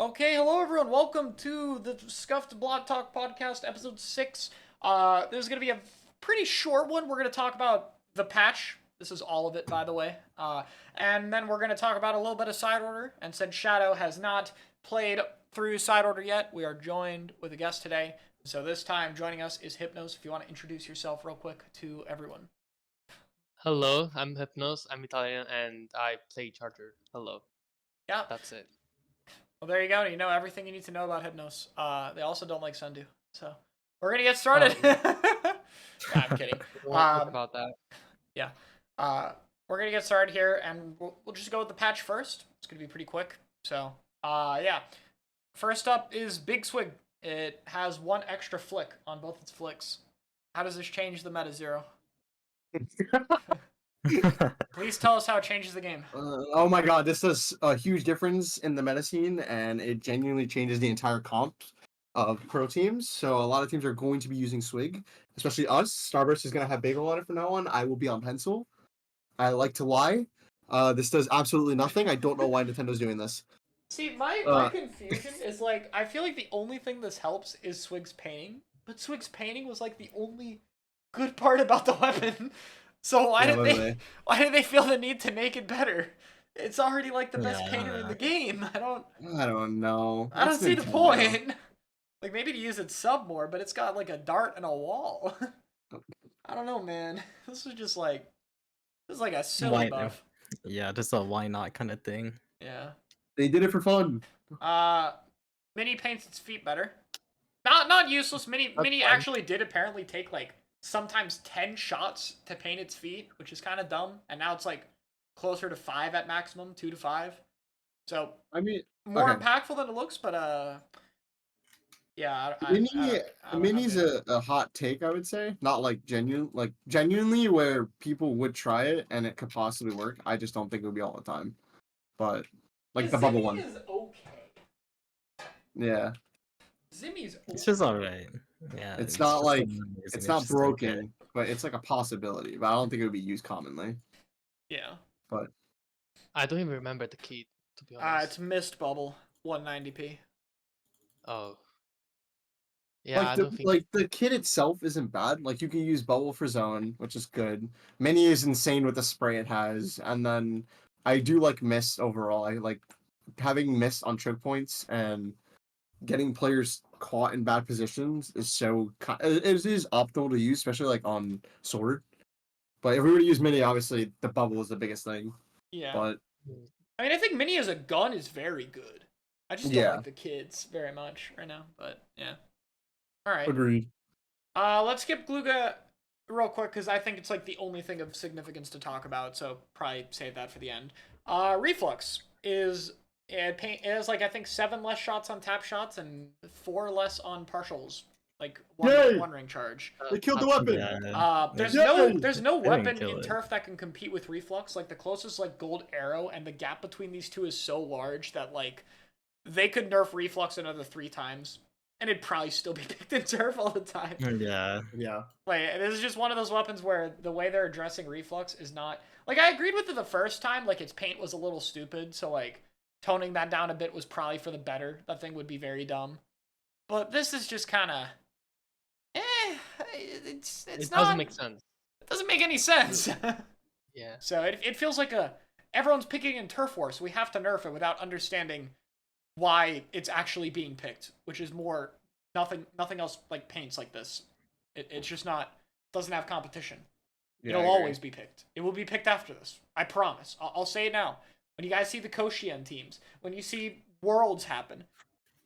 Okay, hello everyone. Welcome to the Scuffed Blot Talk podcast, episode 6. This is going to be a pretty short one. We're going to talk about the patch. This is all of it, by the way. And then we're going to talk about a little bit of side order. And since Shadow has not played through side order yet, we are joined with a guest today. So this time joining us is Hypnos. If you want to introduce yourself real quick to everyone. Hello, I'm Hypnos. I'm Italian and I play Charger. Hello. Yeah. That's it. Well, there you go. You know everything you need to know about Hypnos. They also don't like Sundew. So we're going to get Oh, started. Nah, I'm kidding. we won't talk about that. Yeah. We're gonna get started here, and we'll just go with the patch first. It's gonna be pretty quick. So, yeah. First up is Big Swig. It has one extra flick on both its flicks. How does this change the meta, Zero? Please tell us how it changes the game. Oh my god, this does a huge difference in the meta scene, and it genuinely changes the entire comp of pro teams. So a lot of teams are going to be using Swig, especially us. Starburst is going to have Bagel on it from now on. I will be on Pencil. I like to lie. This does absolutely nothing. I don't know why Nintendo's doing this. See, my confusion is like, I feel like the only thing this helps is Swig's painting, but Swig's painting was like the only good part about the weapon. So why did they feel the need to make it better? It's already like the best painter in the game. I don't know. I don't see the point. Like maybe to use its sub more, but it's got like a dart and a wall. I don't know, man. This is like a silly buff. Yeah, just a why not kind of thing. Yeah. They did it for fun. Mini paints its feet better. Not useless. Mini actually did apparently take like sometimes 10 shots to paint its feet, which is kind of dumb. And now it's like closer to 5 at maximum, 2 to 5. So I mean, more impactful than it looks, but yeah. Mini's a hot take, I would say. Not like genuinely where people would try it and it could possibly work. I just don't think it would be all the time. But like the bubble one. Is okay. Yeah. Zimmy's okay. It's just alright. Yeah. It's not like it's not broken, but it's like a possibility. But I don't think it would be used commonly. Yeah. But I don't even remember the key, to be honest. It's Mist Bubble, 190p. Oh. Yeah, like the kit itself isn't bad. Like you can use Bubble for zone, which is good. Mini is insane with the spray it has, and then I do like Mist overall. I like having Mist on choke points and getting players caught in bad positions is it is optimal to use, especially like on sword. But if we were to use Mini, obviously the bubble is the biggest thing. Yeah. But I mean, I think Mini as a gun is very good. I just don't like the kids very much right now. But yeah. All right. Agreed. Let's skip Gluga real quick because I think it's like the only thing of significance to talk about. So probably save that for the end. Reflux it has like I think 7 less shots on tap shots and 4 less on partials. Like one ring charge. They killed the weapon. There's no weapon in turf that can compete with Reflux. Like the closest like gold arrow, and the gap between these two is so large that like they could nerf Reflux another 3 times, and it'd probably still be picked in turf all the time. Yeah. Like this is just one of those weapons where the way they're addressing Reflux is not like I agreed with it the first time. Like its paint was a little stupid, so like toning that down a bit was probably for the better. That thing would be very dumb. But this is just kind of it doesn't make sense. It doesn't make any sense. Yeah. So it feels like everyone's picking in Turf War, so we have to nerf it without understanding why it's actually being picked, which is more nothing else like paints like this. It's just doesn't have competition. Yeah, it'll always be picked. It will be picked after this. I promise. I'll say it now. When you guys see the Koshien teams, when you see Worlds happen,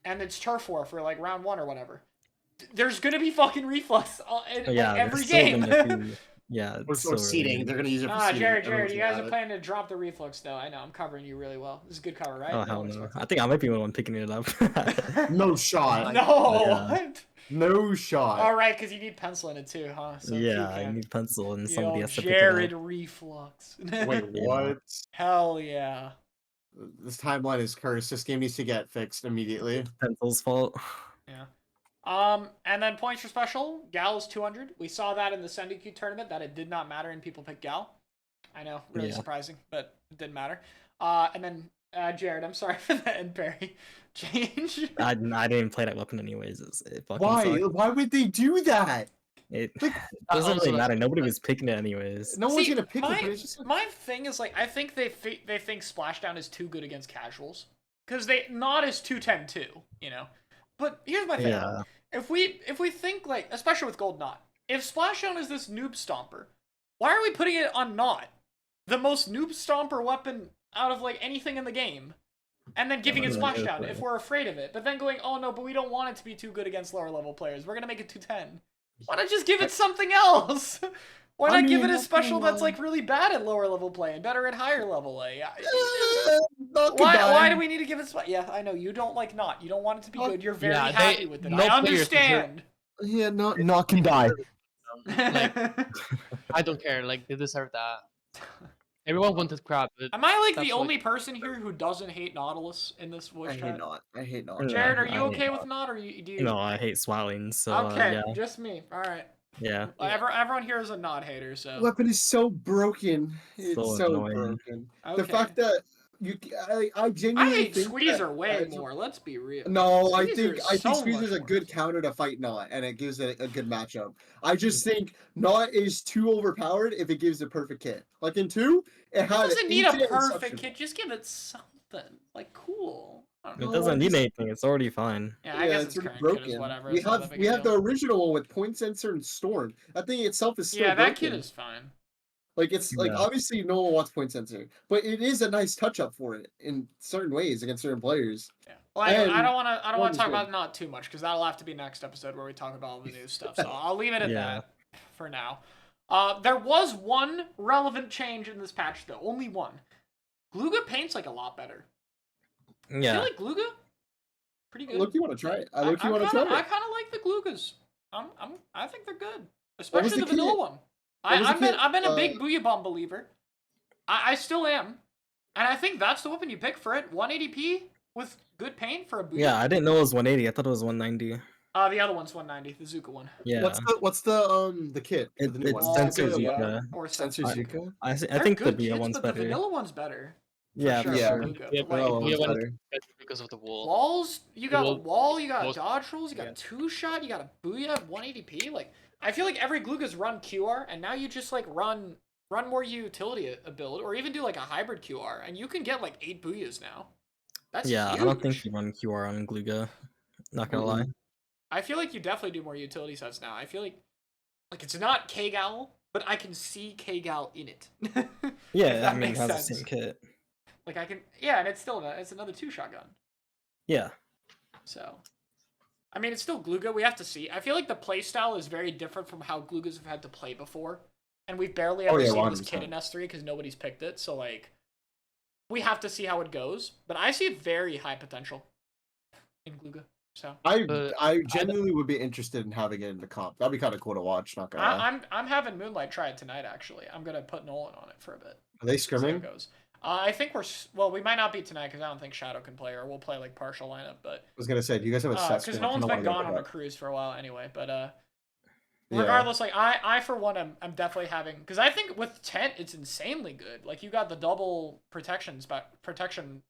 and it's Turf War for like round 1 or whatever, there's gonna be fucking Reflux in every game. Yeah, or seeding. They're gonna use it for seeding. Jared, you guys are planning to drop the Reflux though. I know, I'm covering you really well. This is a good cover, right? Oh, hell no. I think I might be the one picking it up. No shot. No! Yeah. No shot. Alright, because you need pencil in it too, huh? So yeah, I need pencil and somebody has to pick Jared it up. Reflux. Wait, what? Hell yeah. This timeline is cursed. This game needs to get fixed immediately. Pencil's fault. Yeah. And then points for special, Gal is 200. We saw that in the Sendiku tournament that it did not matter and people picked Gal. I know, really surprising, but it didn't matter. And then Jared, I'm sorry for the end parry change. I didn't play that weapon anyways. It fucking Why? sucked. Why would they do that? It Like, doesn't also, really like, matter. Nobody was picking it anyways. no one's See, gonna pick it, but it's just like, my thing is like I think they think Splashdown is too good against casuals because not as 210 too, you know. But here's my thing: Yeah. if we think like, especially with Gold Knot, if Splashdown is this noob stomper, why are we putting it on Knot, the most noob stomper weapon out of like anything in the game, and then giving it Yeah, Splashdown if we're afraid of it, but then going, oh no, but we don't want it to be too good against lower level players. We're gonna make it 210. Why not just give it something else? Why not give it a special that's like really bad at lower level play and better at higher level? Like, why do we need to give it? Yeah, I know you don't like Knot. You don't want it to be good. You're very Yeah, happy with it. no I players deserve- understand. Yeah, not can die. Like, I don't care. Like, they deserve that. Everyone wanted crab. But Am I like that's the what- only person here who doesn't hate Nautilus in this voice I chat? hate not. I hate not. Yeah, Jared, are I you hate okay Knot. with Knot, or do you? No, I hate swallowing. So Okay, yeah, just me. All right. yeah. Well, everyone here is a Knot hater, so. Weapon is so broken. It's So so annoying. broken. Okay. The fact that I I genuinely hate think Squeezer that way guys- more. Let's be real. No, I Squeezer think is so Squeezer's much a more good versatile. counter to fight Knot, and it gives it a good matchup. I just think Knot is too overpowered if it gives a perfect hit. Like in 2, it It had doesn't need a infinite perfect suction. kit. Just give it something like cool. I don't It know. doesn't need just- anything. It's already fine. Yeah, I guess it's its already current kit is broken. whatever. We It's not that have big we a have the deal. original with point sensor and storm. That thing itself is still Yeah, that kit broken. is fine. Like it's like Yeah. obviously no one wants point sensor, but it is a nice touch up for it in certain ways against certain players. Yeah. Well, anyway, I And don't want to one is talk good. about Knot too much because that'll have to be next episode where we talk about all the new stuff. So I'll leave it at Yeah. that for now. There was one relevant change in this patch though, only one. Gluga paints like a lot better. I feel Yeah. like Gluga pretty good. Look, you want to try it? I I look, you want to try I it? kind of like the Glugas. I think they're good, was especially the the vanilla kit? one. What was the I've been kit? a big Booyah Bomb believer. I still am, and I think that's the weapon you pick for it. 180p with good paint for a Booyah. Yeah, I didn't know it was 180. I thought it was 190. The other one's 190, the Zuka one. Yeah. What's the kit? for the new It's one? Sensor Booyah Zuka. or Sensor Sensor. Zuka. I They're think the good Bia kits, one's but better. the vanilla one's better. Yeah, sure, for yeah. for sure. Luca, Yeah, but, but like, Vanilla one's Booyah one better. is better because of the wall. walls, you got a Wall- wall, you got walls- dodge rolls, you got yeah. two shot, you got a Booyah 180p. Like, I feel like every Gluga's run QR, and now you just like run more utility a build, or even do like a hybrid QR, and you can get like 8 Booyahs now. That's Yeah, huge. I don't think you run QR on Gluga. Not gonna lie. I feel like you definitely do more utility sets now. I feel like it's not K-Gal, but I can see K-Gal in it. If Yeah, that I mean, it makes has sense. the same kit. Like I can, yeah, and it's still it's another 2-shot gun. Yeah. So, I mean, it's still Gluga. We have to see. I feel like the playstyle is very different from how Glugas have had to play before, and we've barely ever yeah, seen this kit 100%. in S3 because nobody's picked it. So like, we have to see how it goes. But I see very high potential in Gluga. So I genuinely would be interested in having it in the comp. That'd be kind of cool to watch. Not gonna lie. I'm having Moonlight try it tonight. Actually, I'm gonna put Nolan on it for a bit. Are they See how scrimming? it goes. I think we might not be tonight because I don't think Shadow can play, or we'll play like partial lineup. But I was gonna say, do you guys have a set? because scrim? I Nolan's kinda been wanna go gone for on a that. cruise for a while anyway. But Yeah. regardless, like I for one, I'm definitely having, because I think with Tent it's insanely good. Like you got the double protection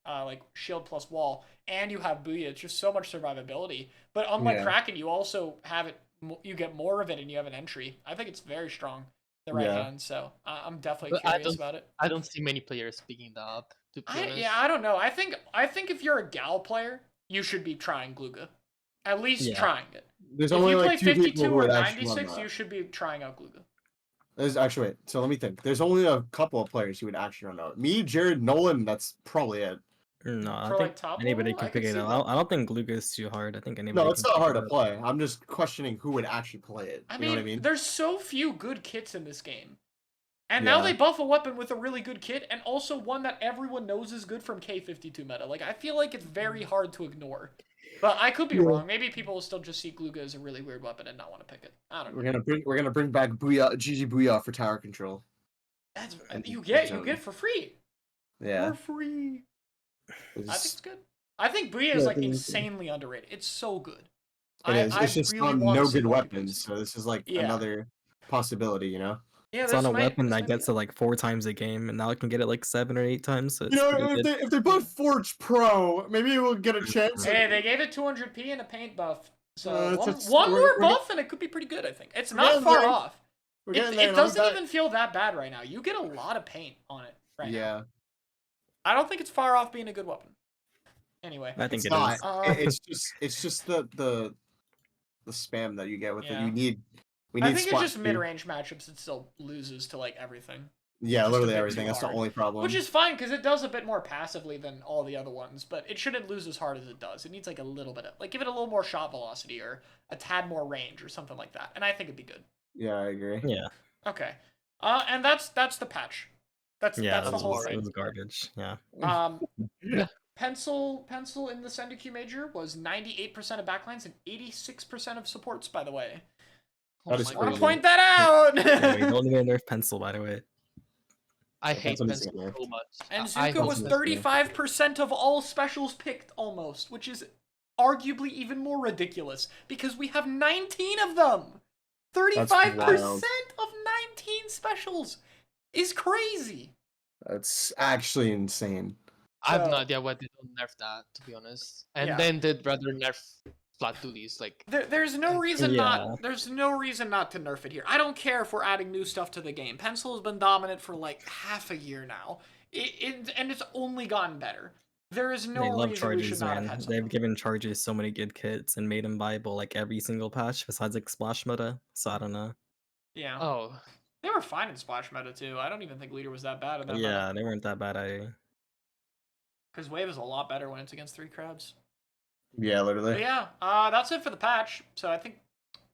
like shield plus wall, and you have Booyah. It's just so much survivability. But unlike Yeah. Kraken, you also have it. You get more of it, and you have an entry. I think it's very strong. The right Yeah. hand. So I'm definitely But I curious about it. I don't see many players picking that up. To be honest. I don't know. I think if you're a Gal player, you should be trying Gluga. At least Yeah. trying it. There's If only you play like 2 people 52 who or would actually run 96, that. you should be trying out Gluga. There's actually wait. So let me think. There's only a couple of players who would actually run out. Me, Jared, Nolan. That's probably it. No, I For, think like, top anybody level, I can pick can it see up. that. I don't think Gluga is too hard. I think anybody No, it's can not pick hard it to up. play. I'm just questioning who would actually play it. I You mean, know what I mean? there's so few good kits in this game. And now Yeah. they buff a weapon with a really good kit, and also one that everyone knows is good from K52 meta. Like, I feel like it's very hard to ignore. But I could be Yeah. wrong. Maybe people will still just see Gluga as a really weird weapon and not want to pick it. I don't know. We're gonna bring back Booyah, GG Booyah for tower control. That's And you get zone. for free. Yeah. For free. It's, I think it's good. I think Booyah is Yeah, I like think it's good. insanely underrated. It's so good. it is. It's just really on wanna no see good more people weapons, use it. so this is like Yeah. another possibility, you know? Yeah, It's on this a might weapon this that might be gets it like 4 times a game, and now it can get it like 7 or 8 times, so You it's know, pretty good. if they put Forge Pro, maybe we'll get a chance. Hey, they gave it 200p and a paint buff. So That's- one we're- more we're buff and it could be pretty good, I think. It's we're not getting far there. off. We're It, getting there. it and I'll be doesn't back. even feel that bad right now. You get a lot of paint on it right now. Yeah, I don't think it's far off being a good weapon. Anyway. I think it's it not. is. It's just the spam that you get with it. Yeah. We need I think it's Splat just 2. mid-range matchups it still loses to like everything. Yeah, just a literally bit everything. too That's the hard. only problem. Which is fine because it does a bit more passively than all the other ones, but it shouldn't lose as hard as it does. It needs like a little bit of like give it a little more shot velocity or a tad more range or something like that. And I think it'd be good. Yeah, I agree. Yeah. Okay. And that's the patch. That's Yeah, the that's whole boring. it thing. was garbage. Yeah. Pencil in the Sendoku Major was 98% of backlines and 86% of supports, by the way. That is I want to crazy. point that out. Yeah, we don't even nerf pencil, by the way. I hate what he's pencil saying. so much. And I Zuko hate was pencil. 35% of all specials picked, almost, which is arguably even more ridiculous because we have 19 of them. 35% wild. of 19 specials is crazy. That's actually insane. I have So- no idea why they don't nerf that, to be honest. And Yeah. then they'd rather nerf Splat duties. Like, There's no reason Yeah. there's no reason not to nerf it here. I don't care if we're adding new stuff to the game. Pencil has been dominant for like half a year now. And it's only gotten better. There is no They love reason we should charges, not have man. had They've something. given charges so many good kits and made them viable like every single patch besides like splash meta. So I don't know. Yeah. oh, They were fine in Splash meta too. I don't even think Leader was that bad in that meta. Yeah, they weren't that bad either. Because Wave is a lot better when it's against 3 crabs. Yeah, But literally. yeah, that's it for the patch. So I think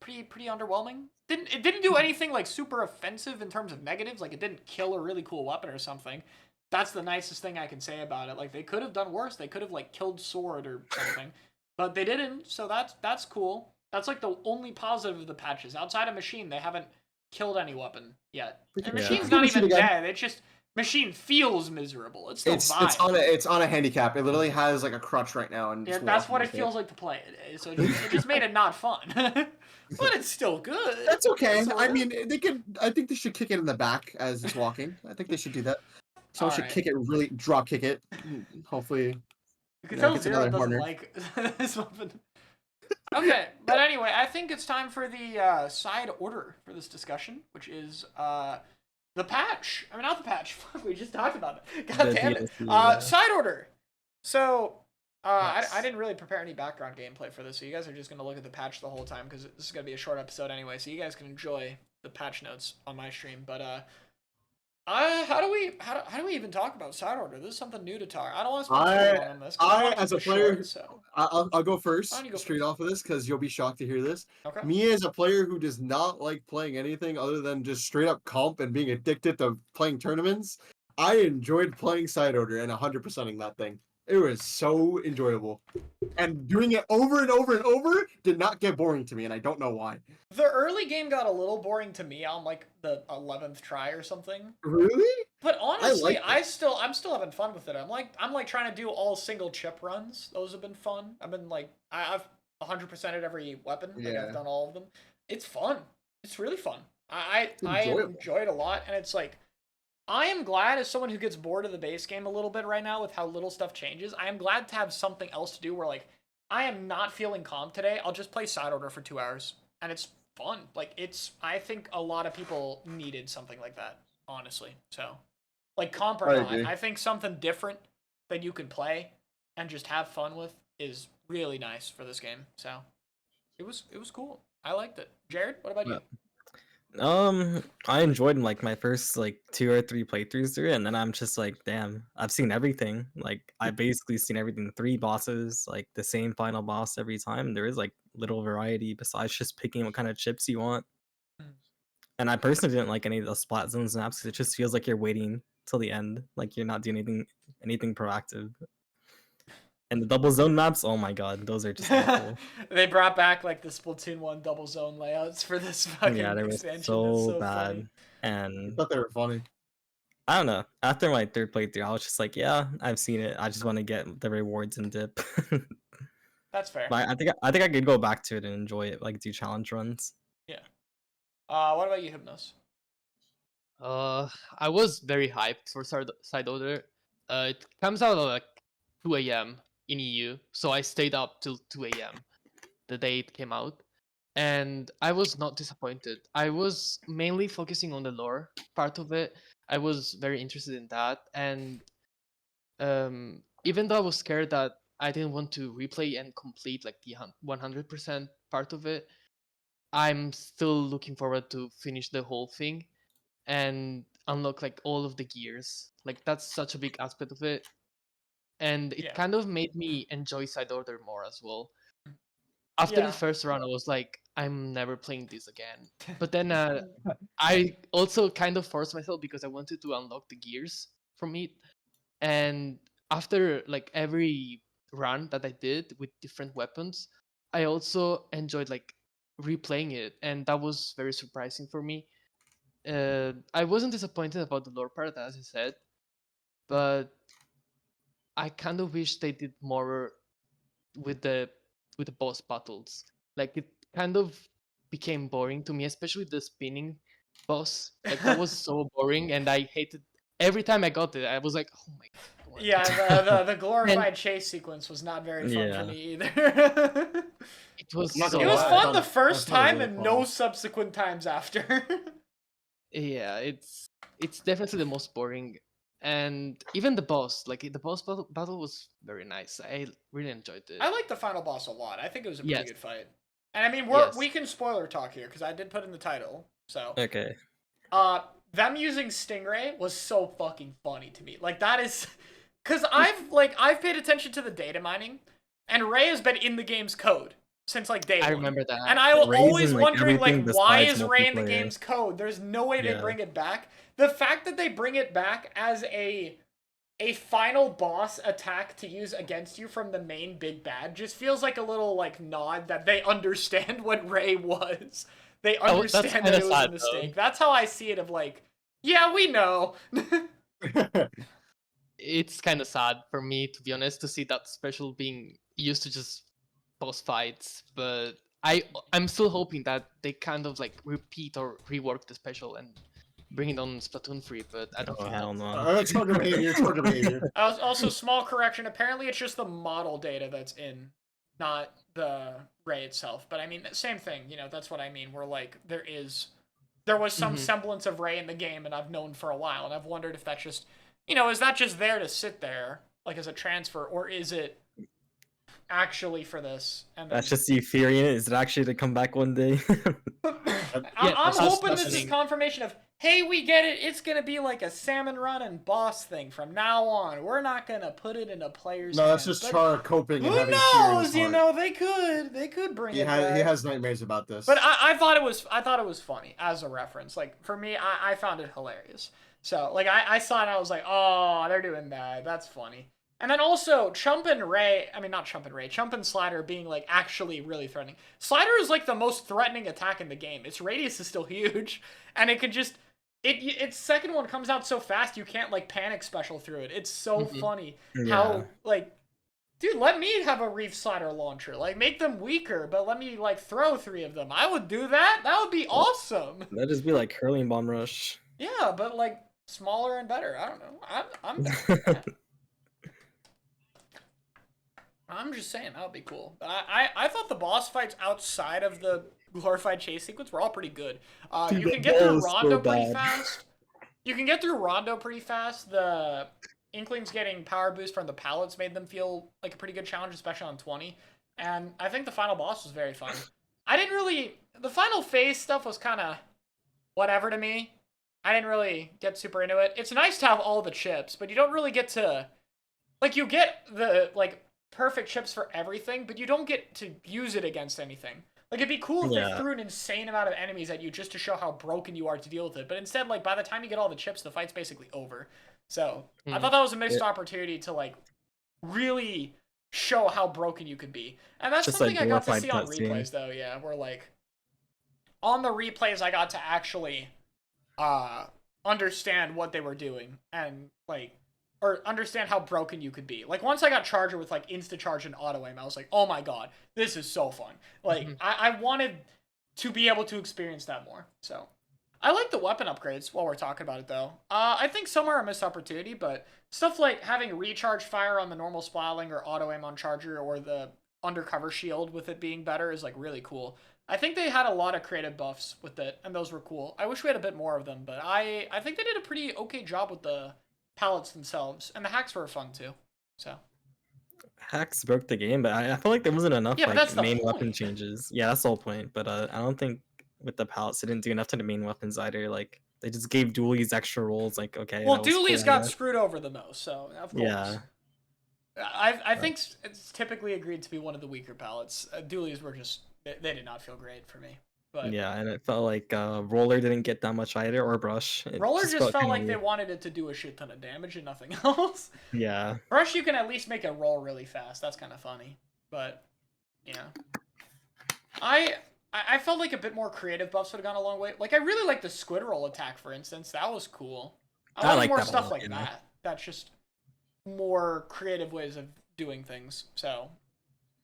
pretty underwhelming. It didn't do anything like super offensive in terms of negatives. Like it didn't kill a really cool weapon or something. That's the nicest thing I can say about it. Like they could have done worse. They could have like killed Sword or something, but they didn't. So that's cool. That's like the only positive of the patches. Outside of Machine, they haven't killed any weapon yet. And Yeah. Machine's Freaking not Machine even again. dead. It's just Machine feels miserable. It's still It's vile. it's on a handicap. It literally has like a crutch right now, and Yeah, just that's walking what it with feels like to play it. So it just made it not fun. But it's still good. That's okay. It's I alright. mean, they could. I think they should kick it in the back as it's walking. I think they should do that. Someone should Alright. kick it, really drop kick it. Hopefully, You can Yeah, tell gets Zero another doesn't partner. like this weapon. Okay, but anyway, I think it's time for the side order for this discussion, which is the patch. I mean, not the patch. Fuck, we just talked about it. God The damn it. DLC, yeah. Side order. So, Yes. I didn't really prepare any background gameplay for this, so you guys are just going to look at the patch the whole time, because this is going to be a short episode anyway, so you guys can enjoy the patch notes on my stream. But, how do we even talk about side order? This is something new to Tar. I don't want to spend too long on this. 'cause I, want to as keep a it player- short, so. I'll go first, Why don't you go straight first? off of this, because you'll be shocked to hear this. Okay. Me as a player who does not like playing anything other than just straight up comp and being addicted to playing tournaments, I enjoyed playing side order and 100%ing that thing. It was so enjoyable. And doing it over and over and over did not get boring to me, and I don't know why. The early game got a little boring to me on like the 11th try or something. Really? But honestly, liked it. I'm still having fun with it. I'm like trying to do all single chip runs. Those have been fun. I've been like I've 100%ed every weapon. Like Yeah. I've done all of them. It's fun. It's really fun. I enjoyable. enjoy it a lot, and it's like I am glad as someone who gets bored of the base game a little bit right now with how little stuff changes. I am glad to have something else to do where like I am not feeling comp today. I'll just play side order for 2 hours, and it's fun. Like I think a lot of people needed something like that, honestly. So, like comp or I not, agree. I think something different that you can play and just have fun with is really nice for this game. So, it was cool. I liked it. Jared, what about you? I enjoyed like my first like 2 or 3 playthroughs through it, and then I'm just like, damn, I've seen everything. Like I basically seen everything. 3 bosses, like the same final boss every time. There is like little variety besides just picking what kind of chips you want. Mm. And I personally didn't like any of the splat zones maps because it just feels like you're waiting till the end, like you're not doing anything proactive. And the double zone maps, oh my god, those are just awful. They brought back like the Splatoon 1 double zone layouts for this fucking Yeah, they were expansion. It's so funny. bad. I And thought they were funny. I don't know. After my 3rd playthrough, I was just like, yeah, I've seen it. I just want to get the rewards and dip. That's fair. But I think I could go back to it and enjoy it, like do challenge runs. What about you, Hypnos? I was very hyped for Side Order. It comes out at like 2 a.m. in EU, so I stayed up till 2 a.m. the day it came out, and I was not disappointed. I was mainly focusing on the lore part of it. I was very interested in that, and even though I was scared that I didn't want to replay and complete like the 100% part of it, I'm still looking forward to finish the whole thing and unlock like all of the gears. Like that's such a big aspect of it, and it Yeah. kind of made me enjoy Side Order more as well. After Yeah. the first round, I was like, I'm never playing this again. But then I also kind of forced myself because I wanted to unlock the gears from it. And after like every run that I did with different weapons, I also enjoyed like replaying it, and that was very surprising for me. I wasn't disappointed about the lore part, as I said, but I kind of wish they did more with the boss battles. Like it kind of became boring to me, especially the spinning boss. Like that was so boring, and I hated every time I got it. I was like, oh my god. Yeah, the And glorified chase sequence was not very fun for Yeah. me either. it was I'm not so gonna It was lie, I fun found the it- I first found it time really and fun. no subsequent times after. yeah, it's definitely the most boring. And even the boss, like the boss battle was very nice. I really enjoyed it. I like the final boss a lot. I think it was a pretty Yes. good fight. And I mean, Yes. we can spoiler talk here because I did put in the title. So, Okay. them using Stingray was so fucking funny to me. Like that is, because I've paid attention to the data mining, and Ray has been in the game's code since like day I one. remember that. And I was Ray's always in, like, wondering, like, everything why besides is Ray in the multiplayer. game's code? There's no way they Yeah. bring it back. The fact that they bring it back as a final boss attack to use against you from the main big bad just feels like a little like nod that they understand what Ray was. They Oh, that's understand that kinda it was a sad, though. mistake. That's how I see it. Of like, yeah, we know. It's kind of sad for me, to be honest, to see that special being used to just boss fights. But I'm still hoping that they kind of like repeat or rework the special and bring it on Splatoon 3. But I don't Oh think hell that's no. It's charger behavior. It's charger behavior. Also, small correction. Apparently, it's just the model data that's in, not the Ray itself. But I mean, same thing. You know, that's what I mean. Where like there was some Mhm. semblance of Ray in the game, and I've known for a while, and I've wondered if that's just, you know, is that just there to sit there, like as a transfer, or is it actually for this? And then, That's just the theory in it. Is it actually to come back one day? I'm that's hoping the this is thing. confirmation of, hey, we get it. It's gonna be like a salmon run and boss thing from now on. We're not gonna put it in a player's No, that's hands. just But Chara coping and who having fear in his knows? You heart. know, they could bring He it back. has nightmares about this. But I thought it was funny as a reference. Like for me, I found it hilarious. So like I saw it and I was like, oh, they're doing that. That's funny. And then also Chump and Ray, I mean not Chump and Ray, Chump and Slider being like actually really threatening. Slider is like the most threatening attack in the game. Its radius is still huge, and it could just its second one comes out so fast you can't like panic special through it. It's so Mhm. funny Yeah. how like, dude, let me have a Reef Slider launcher. Like, make them weaker, but let me, like, throw 3 of them. I would do that. That would be awesome. That'd just be like Hurling Bomb Rush. Yeah, but, like, smaller and better. I don't know. I'm down with that. I'm just saying, that would be cool. But I thought the boss fights outside of the glorified chase sequence were all pretty good. Dude, You that can get through was so Rondo pretty bad. fast. You can get through Rondo pretty fast. The Inklings getting power boost from the pallets made them feel like a pretty good challenge, especially on 20. And I think the final boss was very fun. I didn't really... The final phase stuff was kind of whatever to me. I didn't really get super into it. It's nice to have all the chips, but you don't really get to... Like, you get the, like, perfect chips for everything, but you don't get to use it against anything. Like, it'd be cool if they Yeah. threw an insane amount of enemies at you just to show how broken you are to deal with it. But instead, like, by the time you get all the chips, the fight's basically over. So, I thought that was a missed opportunity to, like, really show how broken you could be. And that's Just, something like, I got to glorified see on cutscene. replays, though, yeah, where, like, on the replays, I got to actually understand what they were doing and, like, or understand how broken you could be. Like, once I got Charger with, like, insta-charge and auto-aim, I was like, oh my god, this is so fun. Like, I wanted to be able to experience that more. So, I like the weapon upgrades while we're talking about it, though. I think some are a missed opportunity, but stuff like having recharge fire on the normal splatling or auto aim on charger or the undercover shield with it being better is like really cool. I think they had a lot of creative buffs with it, and those were cool. I wish we had a bit more of them, but I think they did a pretty okay job with the palettes themselves, and the hacks were fun too. So Hacks broke the game, but I feel like there wasn't enough Yeah, but that's like the main weapon point. changes. Yeah, that's the whole point. But I don't think with the palettes they didn't do enough to the main weapons either. Like they just gave dualies extra rolls. Like okay, Well, that was cool, Dooley's I got guess. screwed over the most, so of course. Yeah. I think it's typically agreed to be one of the weaker palettes. Dooley's were just they did not feel great for me. But Yeah, and it felt like Roller didn't get that much either, or Brush. It Roller just felt kinda like they weird. wanted it to do a shit ton of damage and nothing else. Yeah. Brush, you can at least make it roll really fast. That's kind of funny. But yeah, I felt like a bit more creative buffs would have gone a long way. Like I really like the squid roll attack, for instance. That was cool. I I like like more that a stuff lot, like you know? that. That's just more creative ways of doing things. So,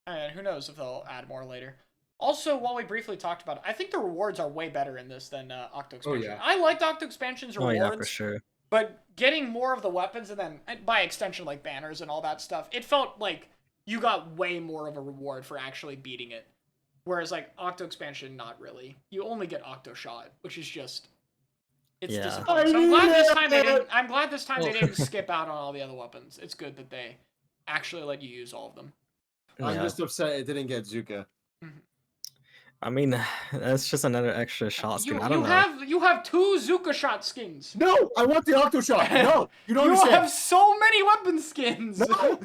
and who knows if they'll add more later. Also, while we briefly talked about it, I think the rewards are way better in this than Octo Expansion. yeah. I liked Octo Expansion's Oh rewards. yeah, for sure. But getting more of the weapons and then, by extension, like banners and all that stuff, it felt like you got way more of a reward for actually beating it. Whereas, like, Octo Expansion, not really. You only get Octo Shot, which is just... It's Yeah. disappointing. So I'm glad this time they didn't... I'm glad this time they Well- didn't skip out on all the other weapons. It's good that they actually let you use all of them. I'm Yeah. just upset it didn't get Zuka. I mean, that's just another extra shot skin. I don't know. You have 2 Zuka Shot skins. No, I want the Octo Shot. No, you don't You understand. have so many weapon skins. No.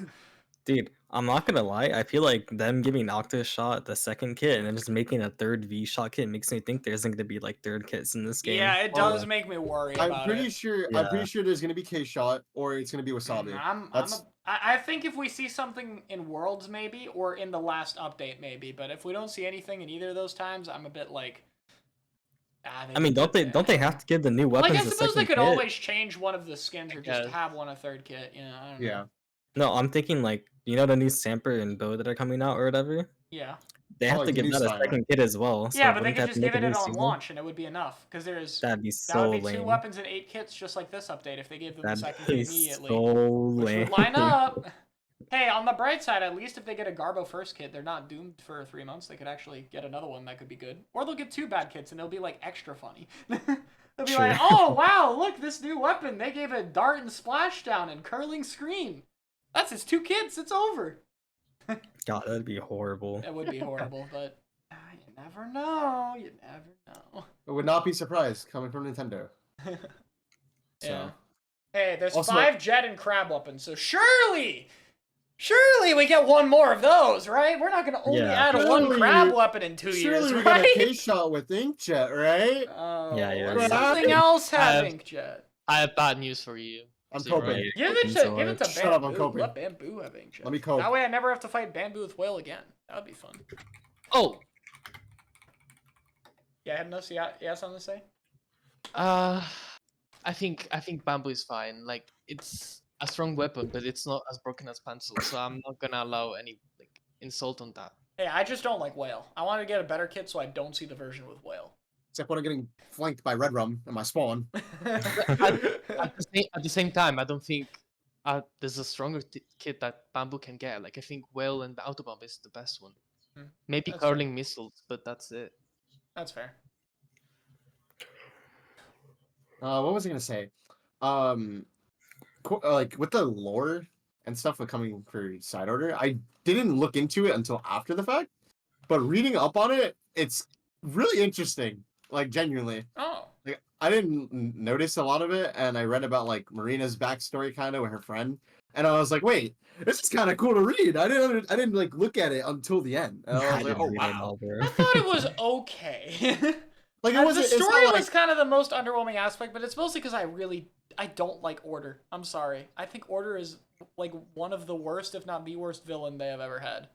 Dude, I'm not gonna lie. I feel like them giving Octo Shot the second kit and then just making a third V Shot kit makes me think there isn't gonna be like third kits in this game. Yeah, it does make me worry I'm about pretty it. sure. Yeah. I'm pretty sure there's gonna be K Shot or it's gonna be Wasabi. I think if we see something in Worlds maybe or in the last update maybe, but if we don't see anything in either of those times, I'm a bit like. I mean, don't they have to give the new weapons Like I a suppose they second could kit? always change one of the skins or just guess. have one a third kit. You know, I don't know. Yeah. No, I'm thinking like you know the new Samper and Bow that are coming out or whatever. Yeah. They Oh, have like to the give new that a style. second kit as well. So Yeah, but they wouldn't could that just make give a it new on season? launch and it would be enough because That'd be that so would be lame. 2 weapons and 8 kits just like this update if they gave them the That'd second be kit immediately. so Which lame. would line up. Hey, on the bright side, at least if they get a Garbo first kit, they're not doomed for 3 months. They could actually get another one that could be good. Or they'll get 2 bad kits and they'll be like extra funny. They'll be like, True. oh wow, look, this new weapon. They gave a dart and splashdown and curling screen. That's his 2 kits. It's over. God, that'd be horrible. It would be horrible, but you never know. You never know. I would not be surprised coming from Nintendo. So. Yeah. Hey, there's Also- 5 jet and crab weapons, so surely we get one more of those, right? We're not gonna only Yeah. add one Surely- crab weapon in 2 years, Surely we got a right? K Shot with Inkjet, right? Oh, Yeah, yeah, let's yeah. something else have have- inkjet. I have bad news for you. I'm Zero. coping. Give it to Shut up, I'm Bamboo. coping. Let Bamboo have inkjet. Let me cope. That way I never have to fight Bamboo with Whale again. That would be fun. Oh, Yeah, Hypnos, you have something to say? I think bamboo is fine. Like it's a strong weapon, but it's not as broken as pencil. So I'm not gonna allow any like insult on that. Hey, I just don't like Whale. I want to get a better kit so I don't see the version with Whale. Except when I'm getting flanked by Red Rum in my spawn. At the same time, I don't think there's a stronger kit that bamboo can get. Like I think Whale and the Autobomb is the best one. Hmm, Maybe that's fair. curling missiles, but that's it. That's fair. What was I gonna say? Like with the lore and stuff with coming for side order, I didn't look into it until after the fact. But reading up on it, it's really interesting. Like genuinely, Oh. like I didn't notice a lot of it, and I read about like Marina's backstory kind of with her friend, and I was like, wait, this is kind of cool to read. I didn't like look at it until the end. And I was like, didn't oh read it wow. all, bro. I thought it was okay. Like it was. The It's not story like, was kind of the most underwhelming aspect, but it's mostly because I don't like Order. I'm sorry. I think Order is like one of the worst, if not the worst villain they have ever had.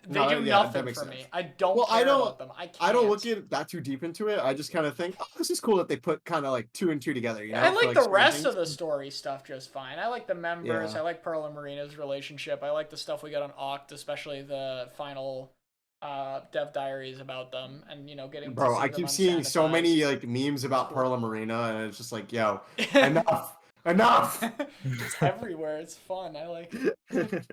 They No, do yeah, that nothing makes for sense. me. I don't Well, I care don't- about them. I don't look can't. at that too deep into it. I just kind of think, oh, this is cool that they put kind of like 2 and 2 together. You know, I for, like the certain rest of things. the story stuff just fine. I like the members. Yeah. I like Pearl and Marina's relationship. I like the stuff we got on Oct, especially the final dev diaries about them, and getting Bro, to I see them keep seeing so many unsanitized. like memes about Cool. Perla Marina, and it's just like, yo, enough. It's everywhere. It's fun. I like it.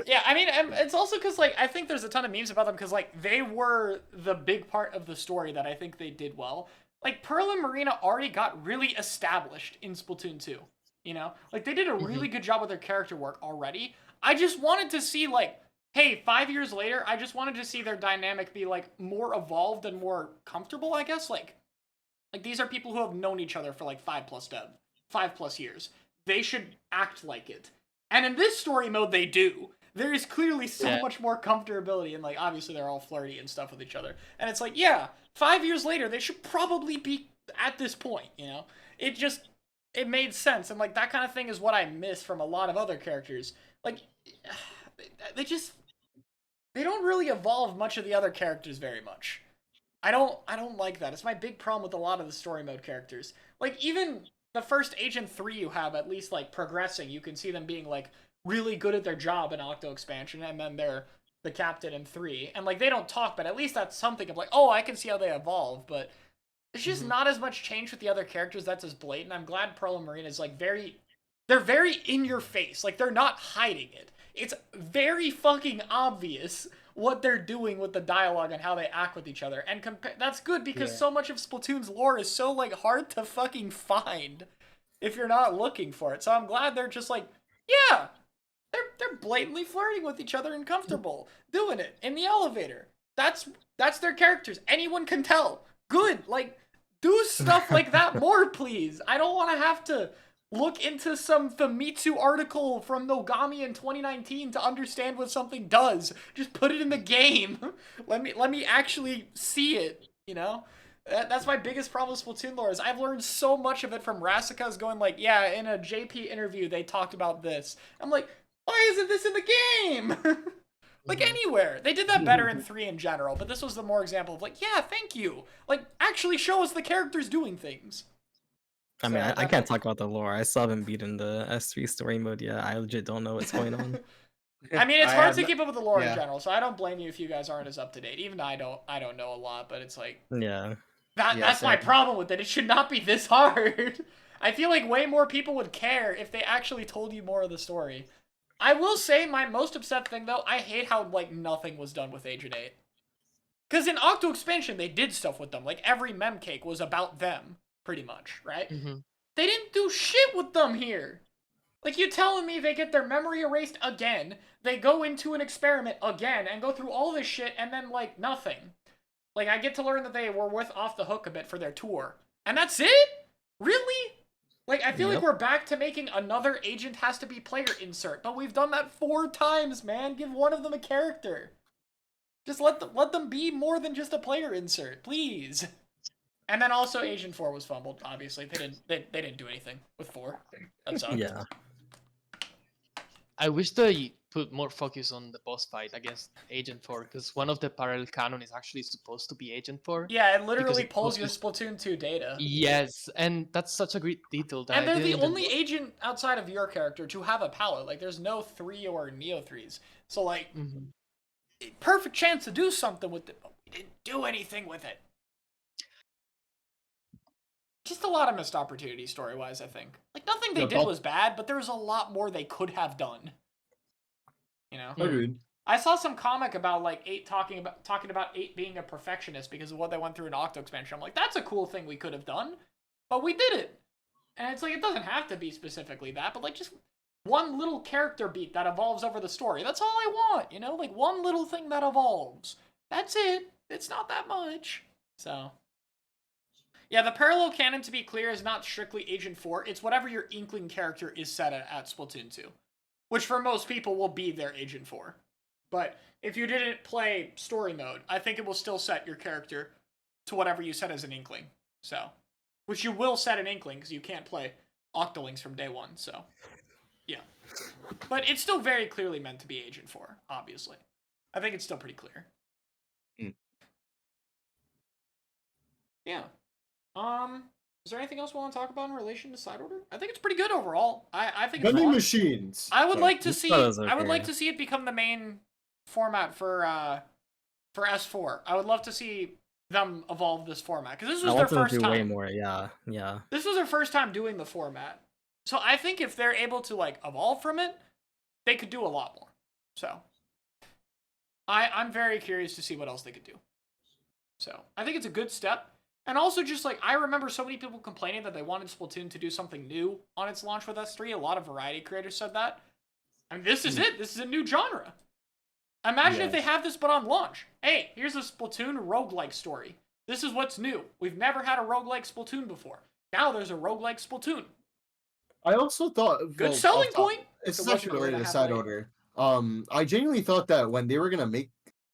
Yeah, I mean, it's also because like I think there's a ton of memes about them because like they were the big part of the story that I think they did well. Like Pearl and Marina already got really established in Splatoon 2. Like they did a really good job with their character work already. I just wanted to see like, hey, 5 years later, I just wanted to see their dynamic be like more evolved and more comfortable. I guess like these are people who have known each other for like 5+ years. They should act like it. And in this story mode, they do. There is clearly so much more comfortability, and like obviously they're all flirty and stuff with each other. And it's like, yeah, 5 years later, they should probably be at this point. It made sense, and like that kind of thing is what I miss from a lot of other characters. Like, they don't really evolve much of the other characters very much. I don't like that. It's my big problem with a lot of the story mode characters. Like even the first Agent 3 you have at least like progressing. You can see them being like really good at their job in Octo expansion, and then they're the captain in 3. And like they don't talk, but at least that's something of like, oh, I can see how they evolve, but there's just not as much change with the other characters that's as blatant. I'm glad Pearl and Marina is like they're very in your face. Like they're not hiding it. It's very fucking obvious what they're doing with the dialogue and how they act with each other. And that's good because so much of Splatoon's lore is so like hard to fucking find if you're not looking for it. So I'm glad they're just like, yeah, they're blatantly flirting with each other and comfortable doing it in the elevator. That's their characters. Anyone can tell. Good. Like do stuff like that more, please. I don't want to have to look into some Famitsu article from Nogami in 2019 to understand what something does. Just put it in the game. let me actually see it, That's my biggest problem with Splatoon lore is I've learned so much of it from Rasika's going like, yeah, in a JP interview they talked about this. I'm like, why isn't this in the game? Like anywhere. They did that better in 3 in general, but this was the more example of like, yeah, thank you. Like actually show us the characters doing things. I mean, I can't talk about the lore. I still haven't beaten the S3 story mode yet. I legit don't know what's going on. I mean, it's hard to keep up with the lore in general, so I don't blame you if you guys aren't as up to date. Even I don't know a lot, but it's like Yeah. that's my problem with it. It should not be this hard. I feel like way more people would care if they actually told you more of the story. I will say my most upset thing though, I hate how like nothing was done with Agent 8. Cause in Octo Expansion they did stuff with them. Like every mem cake was about them, pretty much, right? They didn't do shit with them here. Like, you telling me they get their memory erased again, they go into an experiment again, and go through all this shit, and then, like, nothing. Like, I get to learn that they were with Off the Hook a bit for their tour. And that's it? Really? Like, I feel like we're back to making another agent has to be player insert, but we've done that 4 times, man. Give one of them a character. Just let them be more than just a player insert, please. And then also Agent 4 was fumbled, obviously. They didn't do anything with 4. That sucked. Yeah. I wish they put more focus on the boss fight against Agent 4, because one of the parallel canon is actually supposed to be Agent 4. Yeah, it literally pulls your Splatoon 2 data. Yes, and that's such a great detail. And they're the only agent outside of your character to have a palette. Like, there's no 3 or Neo 3s. So, like, perfect chance to do something with it, but we didn't do anything with it. Just a lot of missed opportunities story-wise, I think. Like, nothing they did was bad, but there was a lot more they could have done. Agreed. I saw some comic about, like, 8 talking about 8 being a perfectionist because of what they went through in Octo Expansion. I'm like, that's a cool thing we could have done, but we did it. And it's like, it doesn't have to be specifically that, but, like, just one little character beat that evolves over the story. That's all I want, Like, one little thing that evolves. That's it. It's not that much. So... yeah, the parallel canon, to be clear, is not strictly Agent 4. It's whatever your Inkling character is set at Splatoon 2. Which for most people will be their Agent 4. But if you didn't play story mode, I think it will still set your character to whatever you set as an Inkling. So, which you will set an Inkling, because you can't play Octolings from day 1, so... yeah. But it's still very clearly meant to be Agent 4, obviously. I think it's still pretty clear. Yeah. Is there anything else we want to talk about in relation to side order? I think it's pretty good overall. I think it's Vending fun. machines. I would like to This see was I would like okay. to see it become the main format for for S4. I would love to see them evolve this format because this I was their want them to first do way time. more. Yeah. This was their first time doing the format. So I think if they're able to like evolve from it, they could do a lot more. So I'm very curious to see what else they could do. So I think it's a good step. And also just like I remember so many people complaining that they wanted Splatoon to do something new on its launch with S3. A lot of variety creators said that. I mean, this is it. This is a new genre. Imagine if they have this but on launch. Hey, here's a Splatoon roguelike story. This is what's new. We've never had a roguelike Splatoon before. Now there's a roguelike Splatoon. I also thought Good selling off top- point. It's It actually wasn't a year related and to a half side late. order. I genuinely thought that when they were gonna make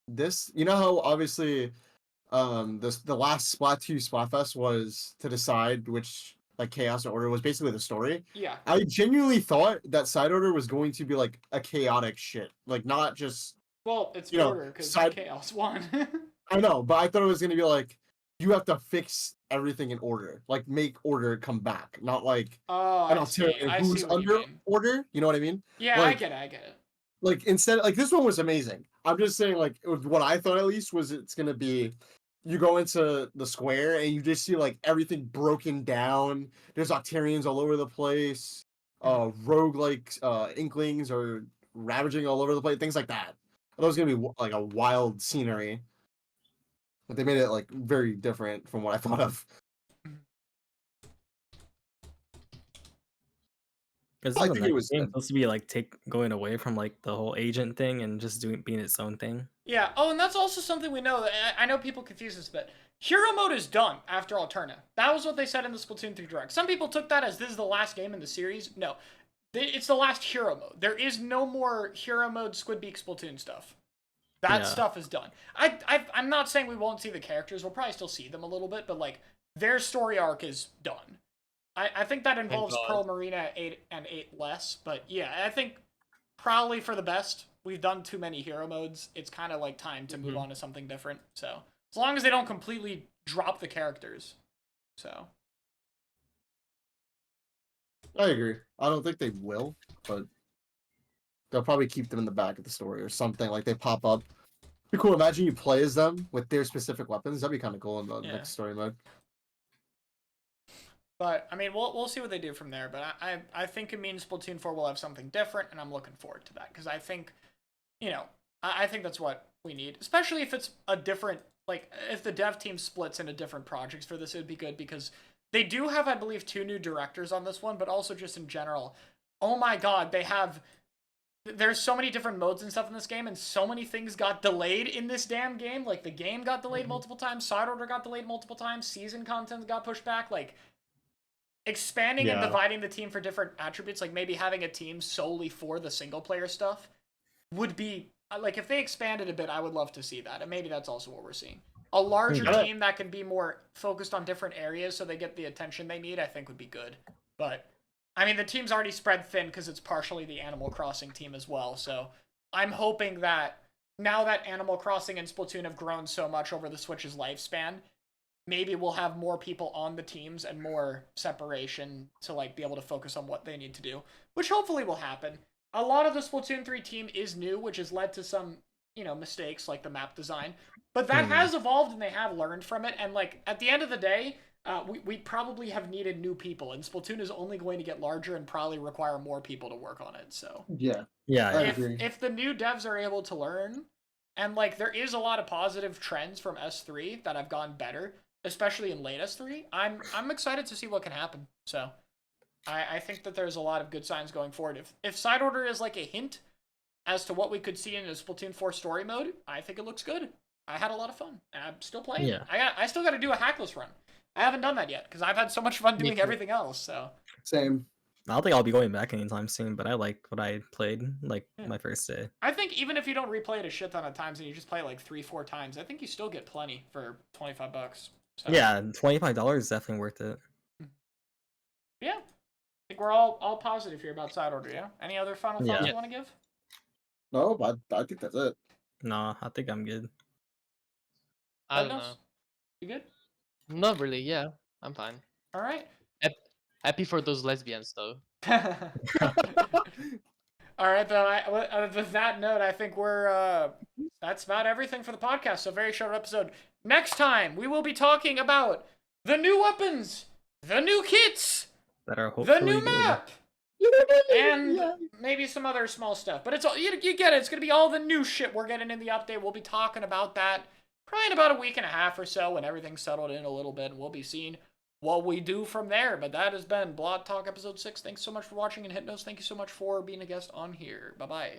this, you know how obviously the last Splatoon Splatfest was to decide which like chaos or order was basically the story. Yeah. I genuinely thought that side order was going to be like a chaotic shit, like not just Well, it's you know, order because side- Chaos won. I know, but I thought it was gonna be like you have to fix everything in order, like make order come back, not like Oh, an I see. alternative I who's see what you under mean. order. You know what I mean? Yeah, Like, I get it. I get it. like instead, like this one was amazing. I'm just saying, like what I thought at least was it's gonna be. You go into the square and you just see like everything broken down. There's Octarians all over the place. Rogue like inklings are ravaging all over the place. Things like that. That was gonna be like a wild scenery. But they made it like very different from what I thought of. Because I the think it next was game good. supposed to be like going away from like the whole agent thing and just being its own thing. Yeah. Oh, and that's also something we know. I know people confuse this a bit. Hero mode is done after Alterna. That was what they said in the Splatoon 3 Direct. Some people took that as this is the last game in the series. No. It's the last hero mode. There is no more hero mode Squidbeak Splatoon stuff. That stuff is done. I'm not saying we won't see the characters. We'll probably still see them a little bit, but like their story arc is done. I think that involves God. Pearl Marina 8 and 8 less, but yeah, I think probably for the best. We've done too many hero modes. It's kind of like time to move on to something different. So as long as they don't completely drop the characters. So I agree. I don't think they will, but they'll probably keep them in the back of the story or something. Like they pop up. Be cool. Imagine you play as them with their specific weapons. That'd be kind of cool in the next story mode. But I mean, we'll see what they do from there. But I think it means Splatoon 4 will have something different, and I'm looking forward to that because I think, I think that's what we need, especially if it's a different like if the dev team splits into different projects for this, it would be good because they do have, I believe, 2 new directors on this one, but also just in general. Oh my God, there's so many different modes and stuff in this game, and so many things got delayed in this damn game. Like the game got delayed multiple times, side order got delayed multiple times, season content got pushed back. Like expanding and dividing the team for different attributes, like maybe having a team solely for the single player stuff would be like if they expanded a bit, I would love to see that. And maybe that's also what we're seeing. A larger team that can be more focused on different areas so they get the attention they need, I think would be good. But I mean, the team's already spread thin because it's partially the Animal Crossing team as well. So I'm hoping that now that Animal Crossing and Splatoon have grown so much over the Switch's lifespan, maybe we'll have more people on the teams and more separation to like be able to focus on what they need to do, which hopefully will happen. A lot of the Splatoon 3 team is new, which has led to some, mistakes like the map design, but that has evolved and they have learned from it. And like at the end of the day, we probably have needed new people, and Splatoon is only going to get larger and probably require more people to work on it. So Yeah. Yeah. if the new devs are able to learn, and like there is a lot of positive trends from S3 that have gone better, especially in late S3, I'm excited to see what can happen. So I think that there's a lot of good signs going forward. If side order is like a hint as to what we could see in a Splatoon 4 story mode, I think it looks good. I had a lot of fun, and I'm still playing. Yeah. I still got to do a hackless run. I haven't done that yet because I've had so much fun doing everything else. So Same. I don't think I'll be going back anytime soon, but I like what I played like my first day. I think even if you don't replay it a shit ton of times and you just play it like 3-4 times, I think you still get plenty for $25. So, Yeah, $25 is definitely worth it. yeah. I think we're all positive here about side order. Yeah. Any other final thoughts you want to give? No, but I think that's it. No, I think I'm good. I don't know. You good? Not really. Yeah, I'm fine. All right. Happy for those lesbians though. All right, then. With that note, I think we're that's about everything for the podcast. So very short episode. Next time we will be talking about the new weapons, the new kits, That are the hopefully new good. map, and maybe some other small stuff. But it's all you get it. It's gonna be all the new shit we're getting in the update. We'll be talking about that probably in about a week and a half or so when everything's settled in a little bit, and we'll be seeing what we do from there. But that has been Blot Talk episode 6. Thanks so much for watching, and Hypnos, thank you so much for being a guest on here. Bye bye.